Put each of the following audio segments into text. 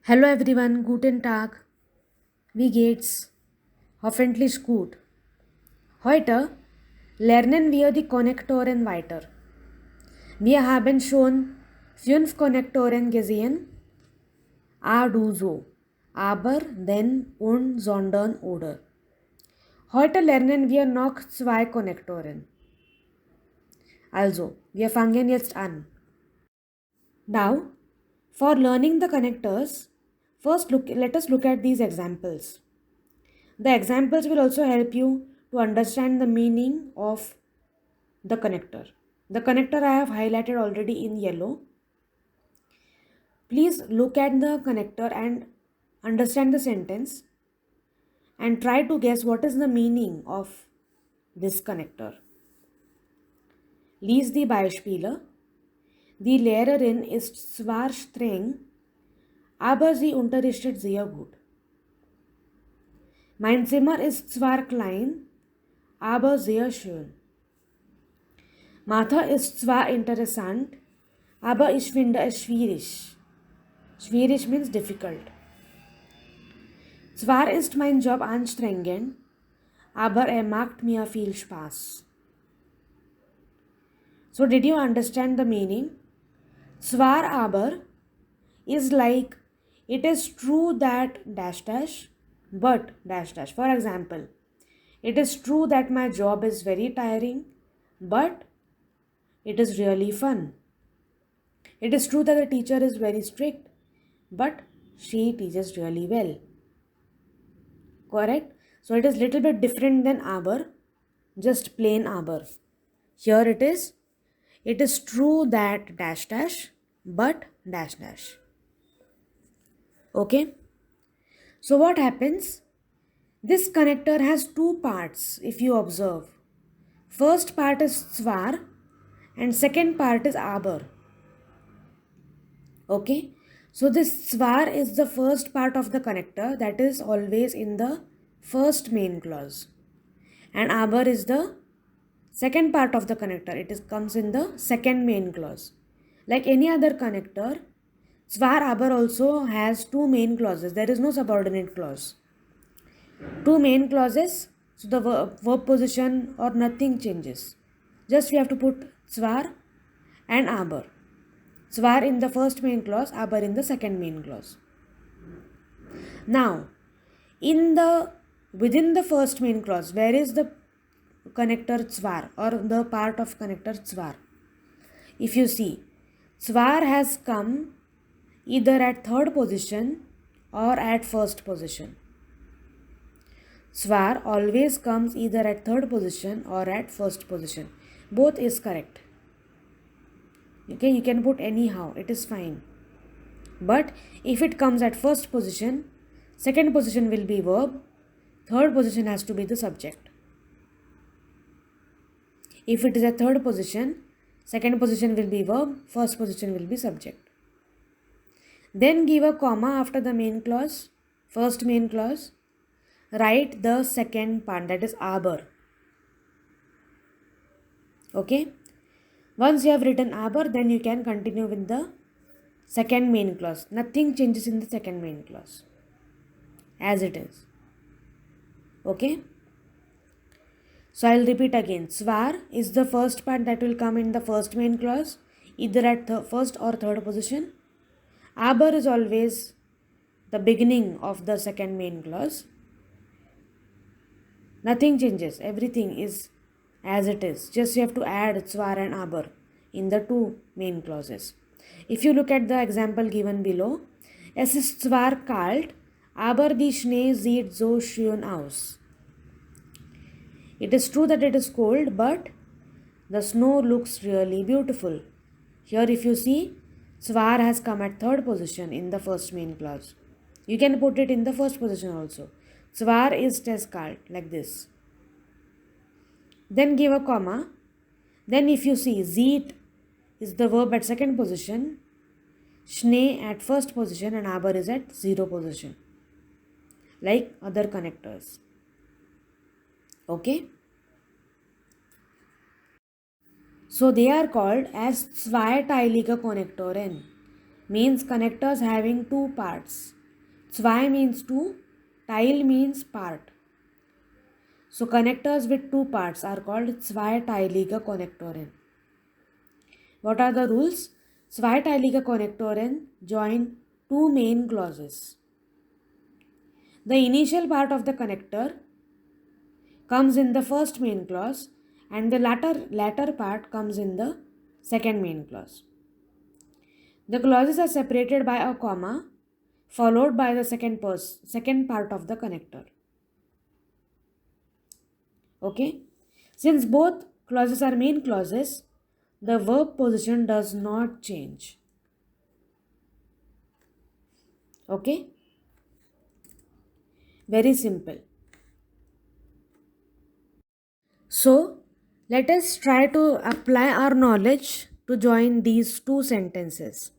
Hallo everyone, guten Tag. Wie geht's? Hoffentlich gut. Heute lernen wir die Konnektoren weiter. Wir haben schon 5 Konnektoren gesehen. A, du, so. Aber, denn, und, sondern, oder. Heute lernen wir noch 2 Konnektoren. Also, wir fangen jetzt an. Now, for learning the connectors, let us look at these examples. The examples will also help you to understand the meaning of the connector. The connector I have highlighted already in yellow. Please look at the connector and understand the sentence and try to guess what is the meaning of this connector. Lies die Beispiele. Die Lehrerin ist zwar streng, aber sie unterrichtet sehr gut. Mein Zimmer ist zwar klein, aber sehr schön. Mathe ist zwar interessant, aber ich finde es schwierig. Schwierig means difficult. Zwar ist mein Job anstrengend, aber macht mir viel Spaß. So did you understand the meaning? Zwar aber is like it is true that dash dash, but dash dash. For example, it is true that my job is very tiring, but it is really fun. It is true that the teacher is very strict, but she teaches really well. Correct? So it is little bit different than aber, just plain aber. Here it is true that dash dash, but dash dash. Okay? So what happens? This connector has two parts if you observe. First part is zwar and second part is aber. Okay? So this zwar is the first part of the connector that is always in the first main clause. And aber is the second part of the connector. Comes in the second main clause. Like any other connector, zwar aber also has two main clauses. There is no subordinate clause. Two main clauses, so the verb position or nothing changes. Just we have to put zwar and aber. Zwar in the first main clause, aber in the second main clause. Now, within the first main clause, where is the connector zwar or the part of connector zwar? If you see, zwar has come either at third position or at first position. Zwar always comes either at third position or at first position. Both is correct. Okay, you can put anyhow, it is fine. But if it comes at first position, second position will be verb, third position has to be the subject. If it is at third position, second position will be verb, first position will be subject. Then give a comma after the main clause, first main clause. Write the second part, that is aber. Okay? Once you have written aber, then you can continue with the second main clause. Nothing changes in the second main clause. As it is. Okay? So I will repeat again. Zwar is the first part that will come in the first main clause, either at the first or third position. Aber is always the beginning of the second main clause. Nothing changes. Everything is as it is. Just you have to add zwar and aber in the two main clauses. If you look at the example given below, es ist zwar kalt, aber die Schnee sieht so schön aus. It is true that it is cold, but the snow looks really beautiful. Here if you see, zwar has come at third position in the first main clause. You can put it in the first position also. Zwar ist es kalt, like this. Then give a comma. Then if you see, sieht is the verb at second position, Schnee at first position, and aber is at zero position. Like other connectors. Okay? So they are called as zweiteilige Konnektoren. Means connectors having two parts. Zwei means two, Teil means part. So connectors with two parts are called zweiteilige Konnektoren. What are the rules? Zweiteilige Konnektoren join two main clauses. The initial part of the connector comes in the first main clause and the latter part comes in the second main clause. The clauses are separated by a comma followed by the second part of the connector. Okay? Since both clauses are main clauses, the verb position does not change. Okay? Very simple. So, let us try to apply our knowledge to join these two sentences.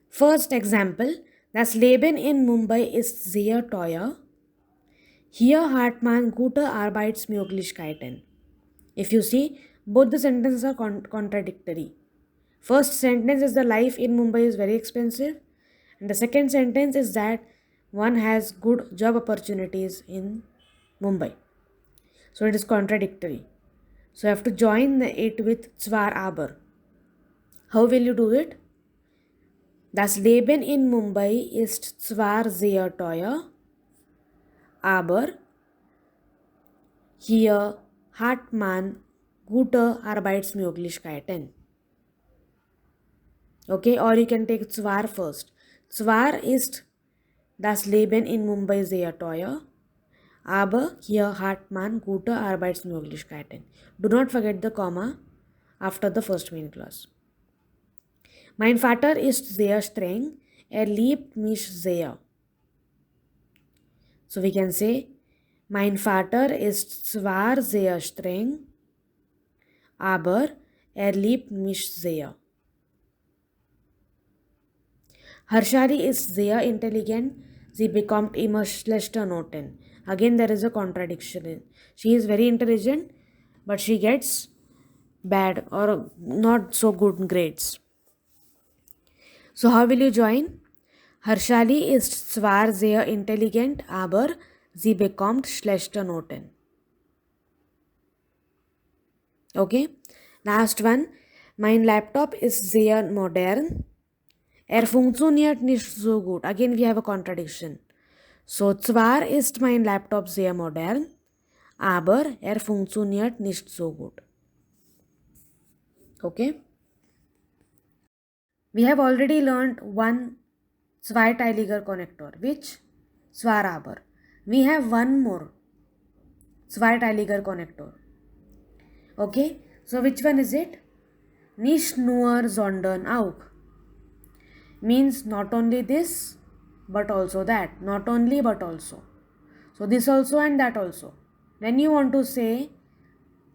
First example, das Leben in Mumbai ist sehr teuer. Hier hat man gute Arbeitsmöglichkeiten. If you see, both the sentences are contradictory. First sentence is the life in Mumbai is very expensive, and the second sentence is that one has good job opportunities in Mumbai. So it is contradictory. So you have to join it with zwar aber. How will you do it? Das Leben in Mumbai ist zwar sehr teuer, aber hier hat man gute Arbeitsmöglichkeiten. Okay, or you can take zwar first. Zwar ist das Leben in Mumbai sehr teuer, aber hier hat man gute Arbeitsmöglichkeiten. Do not forget the comma after the first main clause. Mein Vater ist sehr streng, liebt mich sehr. So we can say, mein Vater ist zwar sehr streng, aber liebt mich sehr. Harshali is sehr intelligent, sie bekommt immer schlechte Noten. Again, there is a contradiction. She is very intelligent, but she gets bad or not so good grades. So, how will you join? Harshali ist zwar sehr intelligent, aber sie bekommt schlechte Noten. Okay, last one. Mein Laptop ist sehr modern. Funktioniert nicht so gut. Again, we have a contradiction. So, zwar ist mein Laptop sehr modern, aber funktioniert nicht so gut. Okay? We have already learned one zweiteiliger connector, which zwar aber. We have one more zweiteiliger connector. Okay? So, which one is it? Nicht nur, sondern auch. Means not only this but also that, not only but also. So this also and that also. When you want to say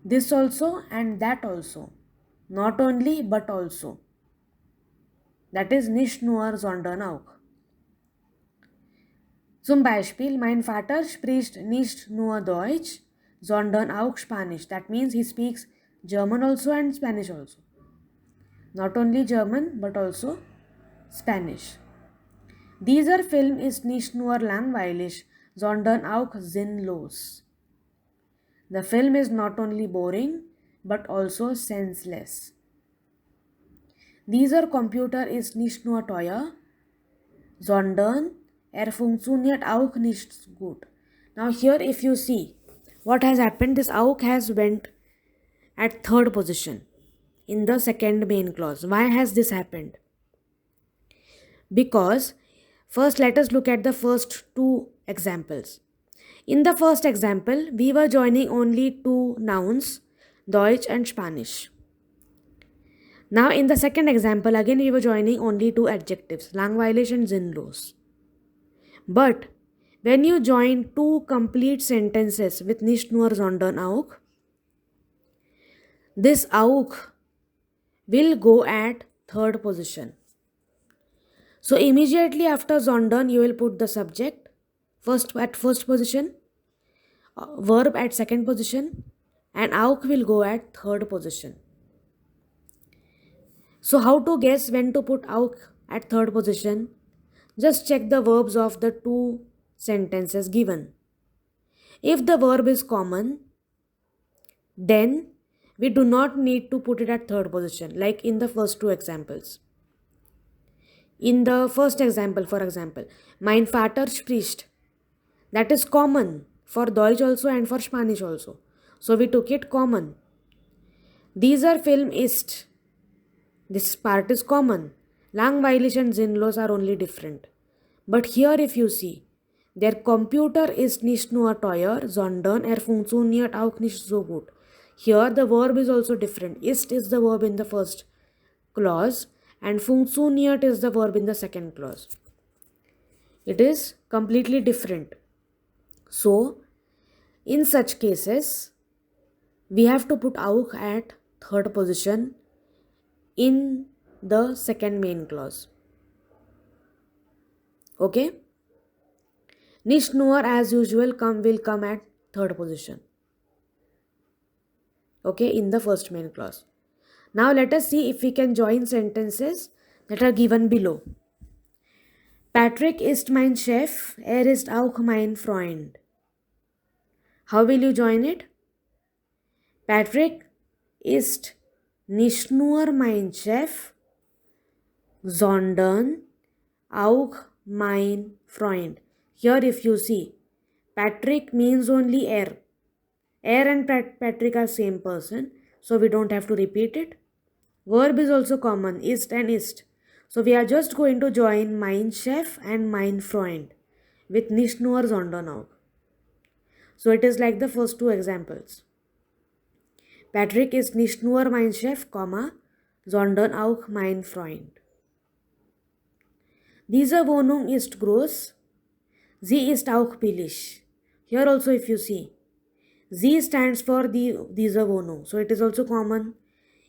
this also and that also, not only but also, that is nicht nur sondern auch. Zum Beispiel, mein Vater spricht nicht nur Deutsch, sondern auch Spanisch. That means he speaks German also and Spanish also. Not only German but also Spanish. Dieser Film ist nicht nur langweilig, sondern auch sinnlos. The film is not only boring, but also senseless. Dieser Computer ist nicht nur teuer, sondern funktioniert auch nicht gut. Now here if you see, what has happened, this auch has went at third position in the second main clause. Why has this happened? Because first let us look at the first two examples. In the first example, we were joining only two nouns, Deutsch and Spanish. Now in the second example, again we were joining only two adjectives, langweilig and sinnlos. But when you join two complete sentences with nicht nur sondern auch, this auch will go at third position. So immediately after sondern, you will put the subject at first position, verb at second position, and auch will go at third position. So how to guess when to put auch at third position? Just check the verbs of the two sentences given. If the verb is common, then we do not need to put it at third position, like in the first two examples. In the first example, for example, mein Vater spricht. That is common for Deutsch also and for Spanish also. So we took it common. Dieser Film ist. This part is common. Langweilig and sinnlos are only different. But here if you see, der Computer ist nicht nur teuer, sondern funktioniert auch nicht so gut. Here the verb is also different. Ist is the verb in the first clause and funktioniert is the verb in the second clause. It is completely different. So, in such cases, we have to put auch at third position in the second main clause. Okay? Nicht nur as usual will come at third position. Okay, in the first main clause. Now let us see if we can join sentences that are given below. Patrick ist mein Chef, ist auch mein Freund. How will you join it? Patrick ist nicht nur mein Chef, sondern auch mein Freund. Here if you see, Patrick means only er. Er and Patrick are same person, so we don't have to repeat it. Verb is also common, ist and ist. So we are just going to join mein Chef and mein Freund with nicht nur sondern auch. So it is like the first two examples. Patrick ist nicht nur mein Chef, sondern auch mein Freund. Diese Wohnung ist groß. Sie ist auch billig. Here also if you see, sie stands for diese Wohnung. So it is also common.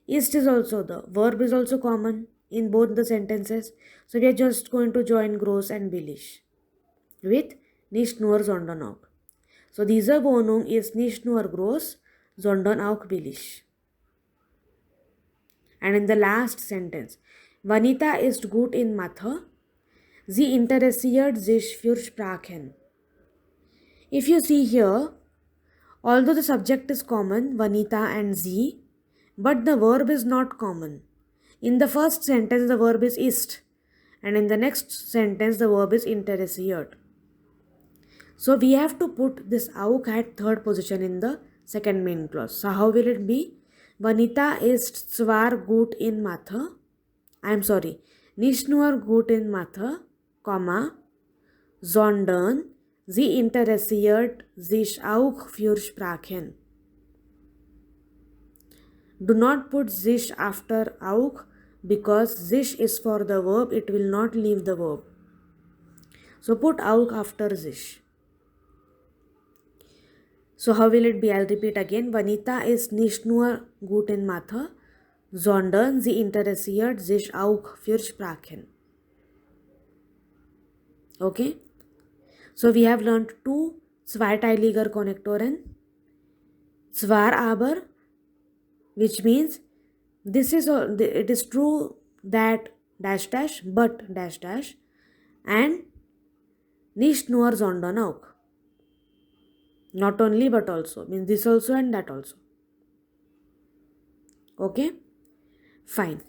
Ist is also the verb is also common in both the sentences. So we are just going to join groß and billig with nicht nur sondern auch. So diese Wohnung ist nicht nur groß, sondern auch billig. And in the last sentence, Vanita ist gut in Mathe. Sie interessiert sich für Sprachen. If you see here, although the subject is common, Vanita and sie, but the verb is not common. In the first sentence, the verb is ist, and in the next sentence, the verb is interessiert. So we have to put this auch at third position in the second main clause. So how will it be? Vanita ist zwar gut in Mathe. Nicht nur gut in Mathe, sondern sie interessiert sich auch für Sprachen. Do not put sich after auch because sich is for the verb, it will not leave the verb. So put auch after sich. So how will it be? I'll repeat again. Vanita ist nicht nur gut in Mathe, sondern sie interessiert sich auch für Sprachen. Okay? So we have learned two zweiteiliger Konnektoren. Zwar aber, which means it is true that dash dash, but dash dash, and nicht nur sondern auch. Not only but also, means this also and that also. Okay? Fine.